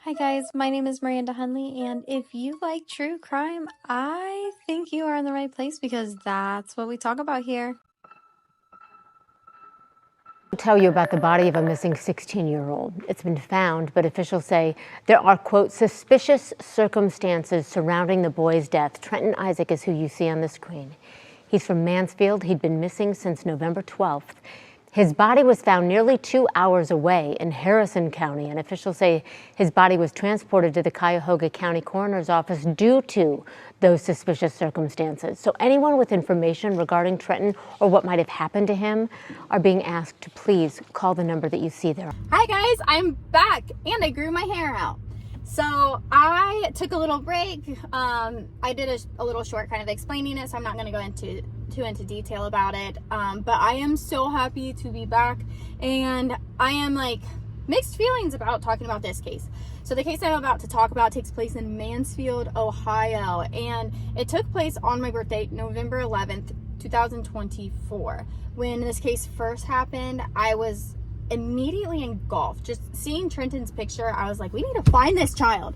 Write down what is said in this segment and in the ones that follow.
Hi guys, my name is Miranda Hunley, and if you like true crime, I think you are in the right place because that's what we talk about here. I'll tell you about the body of a missing 16-year-old. It's been found, but officials say there are, quote, suspicious circumstances surrounding the boy's death. Trentin Isaac is who you see on the screen. He's from Mansfield. He'd been missing since November 12th. His body was found nearly 2 hours away in Harrison County, and officials say his body was transported to the Cuyahoga County coroner's office due to those suspicious circumstances. So anyone with information regarding Trentin or what might have happened to him are being asked to please call the number that you see there. Hi guys, I'm back and I grew my hair out. So I took a little break. I did a little short kind of explaining it, so I'm not going to go too into detail about it. But I am so happy to be back, and I am like mixed feelings about talking about this case. So the case I'm about to talk about takes place in Mansfield, Ohio, and it took place on my birthday, November 11th, 2024. When this case first happened, I was immediately engulfed. Just seeing Trentin's picture, I was like, we need to find this child.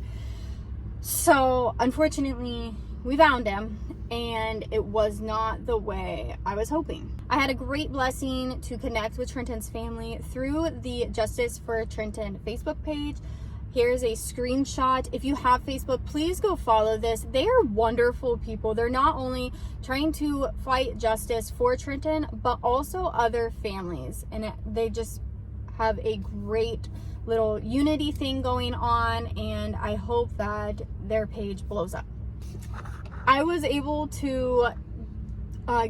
So unfortunately, we found him, and it was not the way I was hoping. I had a great blessing to connect with Trentin's family through the Justice for Trentin Facebook page. Here's a screenshot. If you have Facebook, please go follow this. They are wonderful people. They're not only trying to fight justice for Trentin, but also other families. And they just have a great little unity thing going on, and I hope that their page blows up. I was able to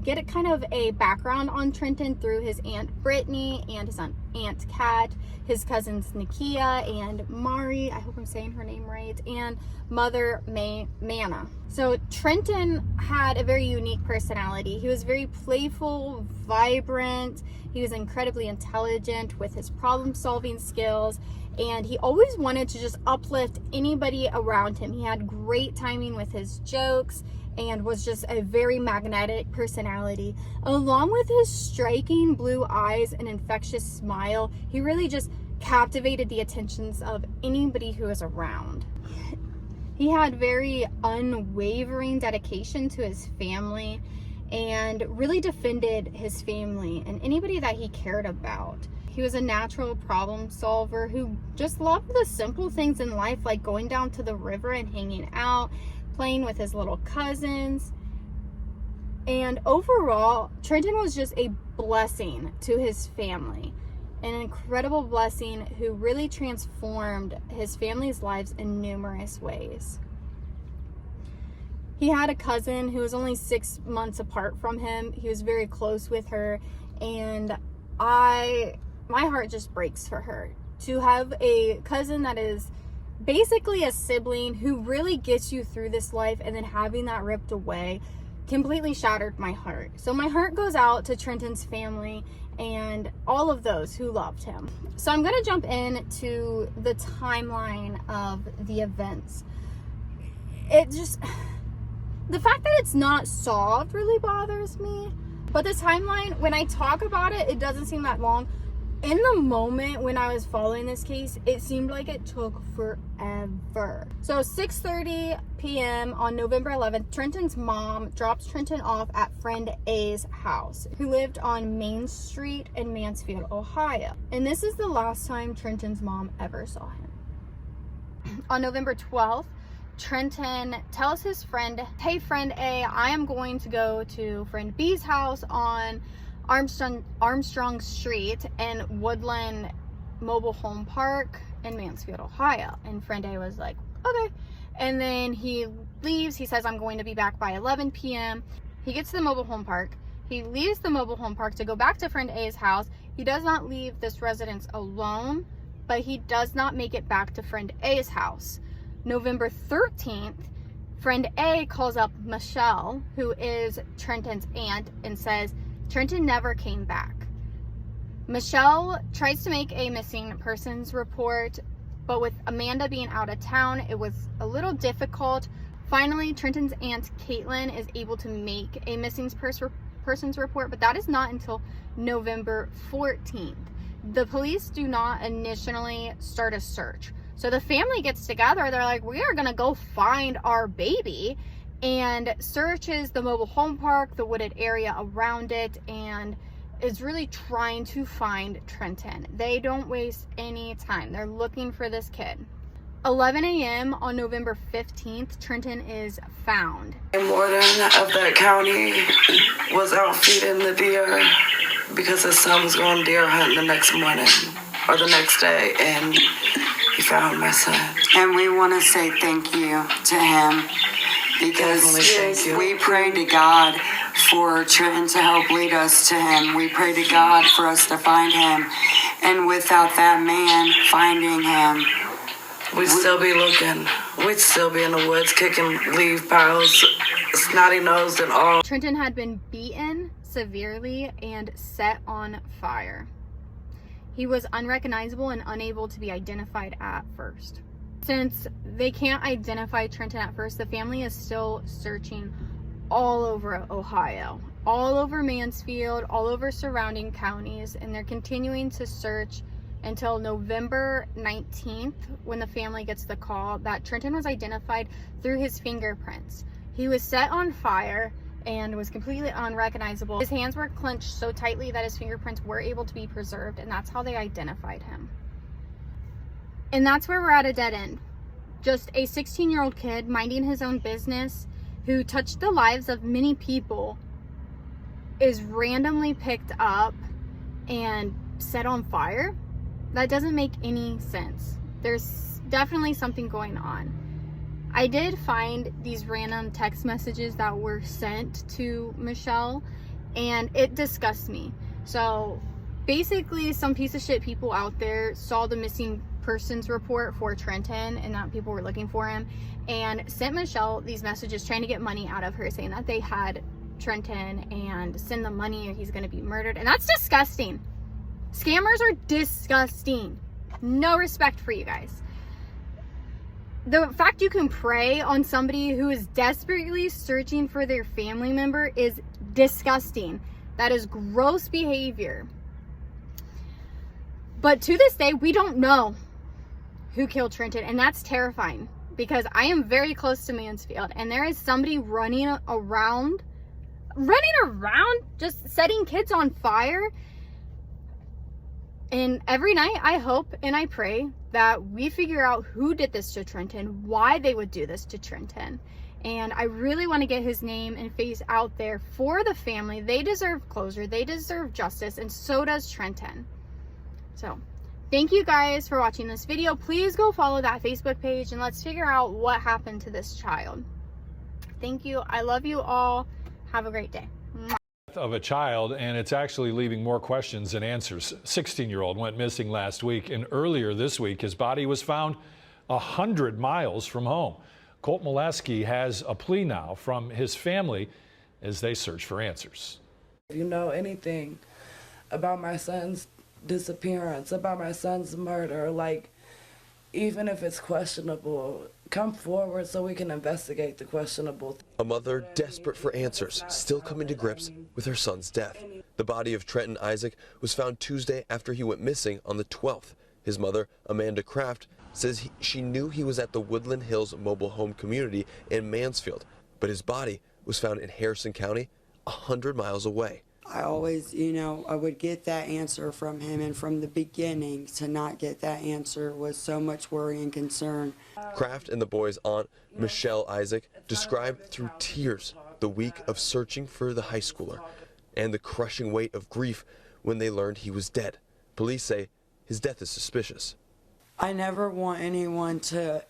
get a kind of a background on Trentin through his Aunt Brittany and his Aunt Kat, his cousins Nakia and Mari, I hope I'm saying her name right, and Mother Manna. So Trentin had a very unique personality. He was very playful, vibrant. He was incredibly intelligent with his problem-solving skills, and he always wanted to just uplift anybody around him. He had great timing with his jokes and was just a very magnetic personality. Along with his striking blue eyes and infectious smile, he really just captivated the attentions of anybody who was around. He had very unwavering dedication to his family and really defended his family and anybody that he cared about. He was a natural problem solver who just loved the simple things in life, like going down to the river and hanging out, playing with his little cousins. And overall, Trentin was just a blessing to his family, an incredible blessing who really transformed his family's lives in numerous ways. He had a cousin who was only 6 months apart from him. He was very close with her, and my heart just breaks for her. To have a cousin that is basically a sibling who really gets you through this life, and then having that ripped away completely shattered my heart. So my heart goes out to Trentin's family and all of those who loved him. So I'm going to jump into the timeline of the events. The fact that it's not solved really bothers me, but the timeline, when I talk about it, it doesn't seem that long. In the moment when I was following this case, it seemed like it took forever. So 6:30 p.m. on November 11th, Trentin's mom drops Trentin off at friend A's house, who lived on Main Street in Mansfield, Ohio. And this is the last time Trentin's mom ever saw him. On November 12th, Trentin tells his friend, hey, friend A, I am going to go to friend B's house on Armstrong Street in Woodland Mobile Home Park in Mansfield, Ohio. And friend A was like, okay. And then he leaves. He says, I'm going to be back by 11 p.m. He gets to the mobile home park. He leaves the mobile home park to go back to friend A's house. He does not leave this residence alone, but he does not make it back to friend A's house. November 13th, friend A calls up Michelle, who is Trentin's aunt, and says, Trentin never came back. Michelle tries to make a missing persons report, but with Amanda being out of town, it was a little difficult. Finally, Trentin's aunt Caitlin is able to make a missing persons report, but that is not until November 14th. The police do not initially start a search. So the family gets together. They're like, we are going to go find our baby, and searches the mobile home park, the wooded area around it, and is really trying to find Trentin. They don't waste any time. They're looking for this kid. 11 a.m. on November 15th, Trentin is found. A warden of that county was out feeding the deer because his son was going deer hunting the next morning or the next day, and he found my son. And we want to say thank you to him, because we pray to God for Trentin to help lead us to him. We pray to God for us to find him, and without that man finding him, we'd still be looking. We'd still be in the woods kicking leaf piles, snotty-nosed and all. Trentin had been beaten severely and set on fire. He was unrecognizable and unable to be identified at first. Since they can't identify Trentin at first, the family is still searching all over Ohio, all over Mansfield, all over surrounding counties, and they're continuing to search until November 19th, when the family gets the call that Trentin was identified through his fingerprints. He was set on fire and was completely unrecognizable. His hands were clenched so tightly that his fingerprints were able to be preserved, and that's how they identified him. And that's where we're at a dead end. Just a 16-year-old kid minding his own business who touched the lives of many people is randomly picked up and set on fire. That doesn't make any sense. There's definitely something going on. I did find these random text messages that were sent to Michelle, and it disgusts me. So basically, some piece of shit people out there saw the missing persons report for Trentin and that people were looking for him, and sent Michelle these messages trying to get money out of her, saying that they had Trentin and send the money or he's going to be murdered. And that's disgusting. Scammers are disgusting. No respect for you guys. The fact you can prey on somebody who is desperately searching for their family member is disgusting. That is gross behavior. But to this day, we don't know who killed Trentin, and that's terrifying, because I am very close to Mansfield, and there is somebody running around just setting kids on fire. And every night I hope and I pray that we figure out who did this to Trentin, why they would do this to Trentin. And I really want to get his name and face out there for the family. They deserve closure. They deserve justice, and so does Trentin. So thank you guys for watching this video. Please go follow that Facebook page and let's figure out what happened to this child. Thank you. I love you all. Have a great day. Of a child, and it's actually leaving more questions than answers. 16-year-old went missing last week, and earlier this week his body was found 100 miles from home. Colt Molesky has a plea now from his family as they search for answers. If you know anything about my son's disappearance, about my son's murder, like, even if it's questionable, come forward so we can investigate the questionable. A mother desperate for answers, still coming to grips with her son's death. The body of Trentin Isaac was found Tuesday after he went missing on the 12th. His mother, Amanda Kraft, says she knew he was at the Woodland Hills mobile home community in Mansfield, but his body was found in Harrison County, 100 miles away. I always, I would get that answer from him, and from the beginning, to not get that answer was so much worry and concern. Kraft and the boy's aunt, Michelle Isaac, described through tears the week of searching for the high schooler and the crushing weight of grief when they learned he was dead. Police say his death is suspicious. I never want anyone to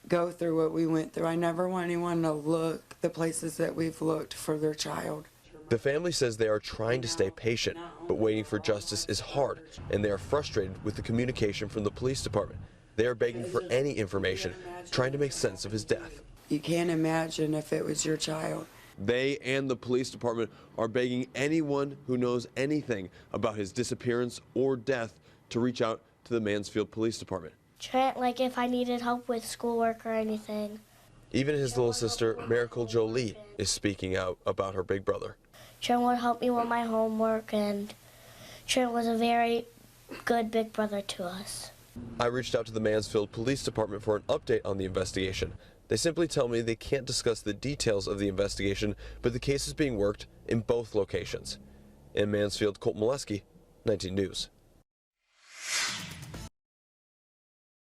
go through what we went through. I never want anyone to look the places that we've looked for their child. The family says they are trying to stay patient, but waiting for justice is hard, and they are frustrated with the communication from the police department. They are begging for any information, trying to make sense of his death. You can't imagine if it was your child. They and the police department are begging anyone who knows anything about his disappearance or death to reach out to the Mansfield Police Department. Trent, like if I needed help with schoolwork or anything. Even his little sister, Miracle Jolie, is speaking out about her big brother. Trent would help me with my homework, and Trent was a very good big brother to us. I reached out to the Mansfield Police Department for an update on the investigation. They simply tell me they can't discuss the details of the investigation, but the case is being worked in both locations. In Mansfield, Colt Molesky, 19 News.